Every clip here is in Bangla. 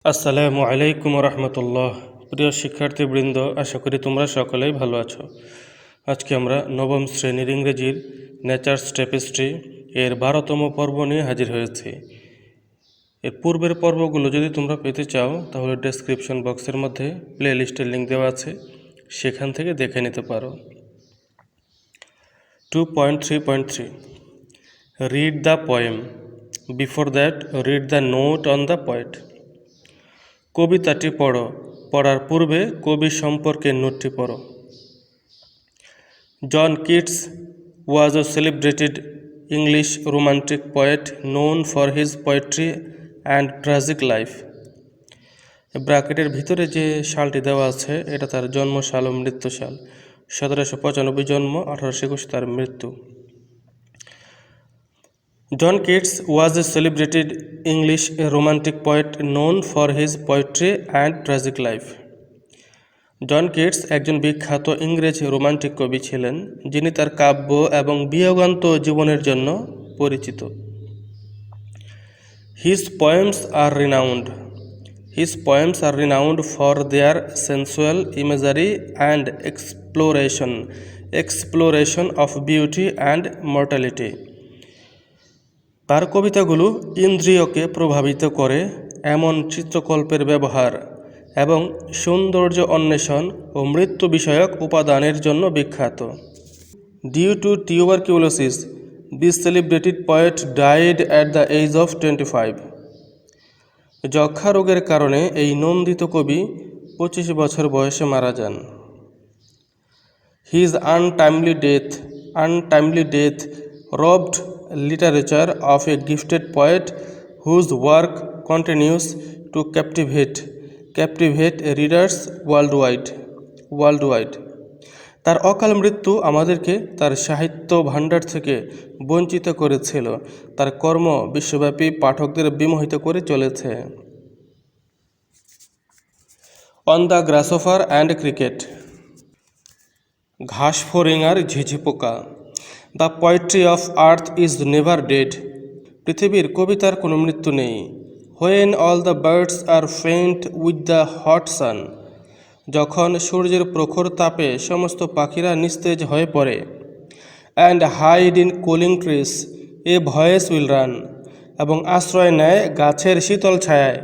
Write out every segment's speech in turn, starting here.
আসসালামু আলাইকুম রহমতুল্লাহ। প্রিয় শিক্ষার্থীবৃন্দ, আশা করি তোমরা সকলেই ভালো আছো। আজকে আমরা নবম শ্রেণীর ইংরেজির নেচার্স টেপেস্ট্রি এর 12তম পর্ব নিয়ে হাজির হয়েছি। এর পূর্বের পর্বগুলো যদি তোমরা পেতে চাও তাহলে ডেসক্রিপশন বক্সের মধ্যে প্লে লিস্টের লিঙ্ক দেওয়া আছে, সেখান থেকে দেখে নিতে পারো। 2.3.3 read the poem. Before that read the note on the poet. কবিতাটি পড়ো, পড়ার পূর্বে কবি সম্পর্কে নোটটি পড়ো। John Keats was a celebrated English romantic poet known for his poetry and tragic life. ব্র্যাকেটের ভিতরে যে সালটি দেওয়া আছে এটা তার জন্মসাল ও মৃত্যুসাল। 1795 জন্ম, 1821 তার মৃত্যু। John Keats was a celebrated English romantic poet known for his poetry and tragic life. John Keats একজন বিখ্যাত ইংরেজ রোমান্টিক কবি ছিলেন, যিনি তার কাব্য এবং বিয়োগান্ত জীবনের জন্য পরিচিত। His poems are renowned for their sensual imagery and exploration of beauty and mortality. তার কবিতাগুলো ইন্দ্রিয়কে প্রভাবিত করে এমন চিত্রকল্পের ব্যবহার এবং সৌন্দর্য অন্বেষণ ও মৃত্যু বিষয়ক উপাদানের জন্য বিখ্যাত। Due to tuberculosis, this celebrated poet died at the age of 25. যক্ষা রোগের কারণে এই নন্দিত কবি 25 বছর বয়সে মারা যান। His untimely death robbed literature of a gifted poet whose work continues to captivate readers worldwide. তার অকাল মৃত্যু আমাদেরকে তার সাহিত্য ভাণ্ডার থেকে বঞ্চিত করেছিল, তার কর্ম বিশ্বব্যাপী পাঠকদের বিমোহিত করে চলেছে। On the grasshopper and cricket. ঘাসফড়িং আর ঝিঝি পোকা। The poetry of earth is never dead. পৃথিবীর কবিতার কোনো মৃত্যু নেই। When all the birds are faint with the hot sun. যখন সূর্যের প্রখর তাপে সমস্ত পাখিরা নিস্তেজ হয়ে পড়ে। And hide in cooling trees, a voice will run. এবং আশ্রয় নেয় গাছের শীতল ছায়ায়,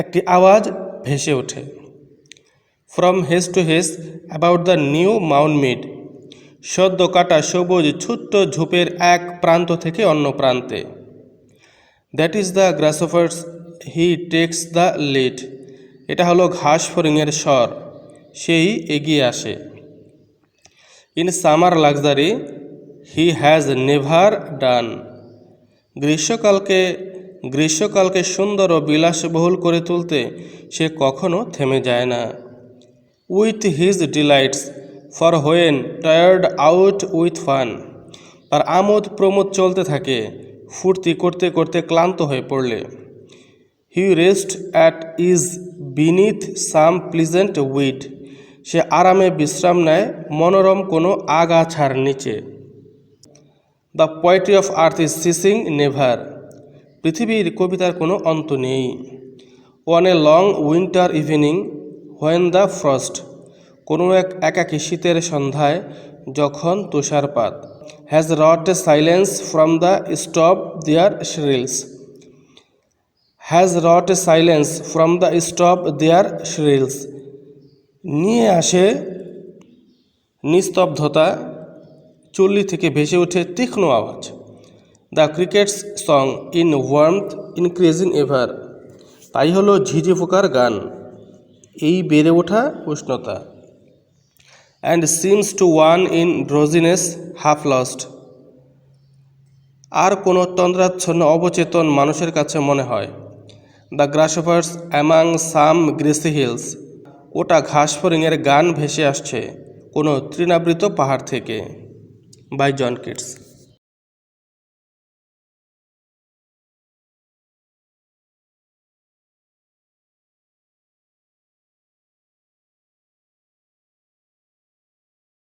একটি আওয়াজ ভেসে ওঠে। From hedge to hedge about the new mown mead. সদ্য কাটা সবুজ ছোট্ট ঝোপের এক প্রান্ত থেকে অন্য প্রান্তে। That is the grasshopper's, he takes the lead. এটা হলো ঘাসফড়িংয়ের স্বর, সেই এগিয়ে আসে। In summer luxury, he has never done. গ্রীষ্মকালকে সুন্দর ও বিলাসবহুল করে তুলতে সে কখনো থেমে যায় না। With his delights for when tired out with fun. তার আমোদ প্রমোদ চলতে থাকে ফুর্তি করতে করতে ক্লান্ত হয়ে পড়লে। He rest at ease beneath some pleasant weed. সে আরামে বিশ্রাম নেয় মনোরম কোনো আগাছার নিচে। The poetry of earth is ceasing never. পৃথিবীর কবিতার কোনো অন্ত নেই। On a long winter evening when the frost. কোনো এক একাকী শীতের সন্ধ্যায় যখন তুষারপাত। Has wrought a silence from the stove there shrills. নিয়ে আসে নিস্তব্ধতা, চুল্লি থেকে ভেসে ওঠে তীক্ষ্ণ আওয়াজ। The cricket's song in warmth increasing ever. তাই হলো ঝিঝি পোকার গান, এই বেড়ে ওঠা উষ্ণতা। And seems to one in drowsiness half lost. আর কোনো তন্দ্রাচ্ছন্ন অবচেতন মানুষের কাছে মনে হয়। The grasshopper's among some grassy hills. ওটা ঘাসফড়িংয়ের গান ভেসে আসছে কোনো তৃণাবৃত পাহাড় থেকে। By John Kitts.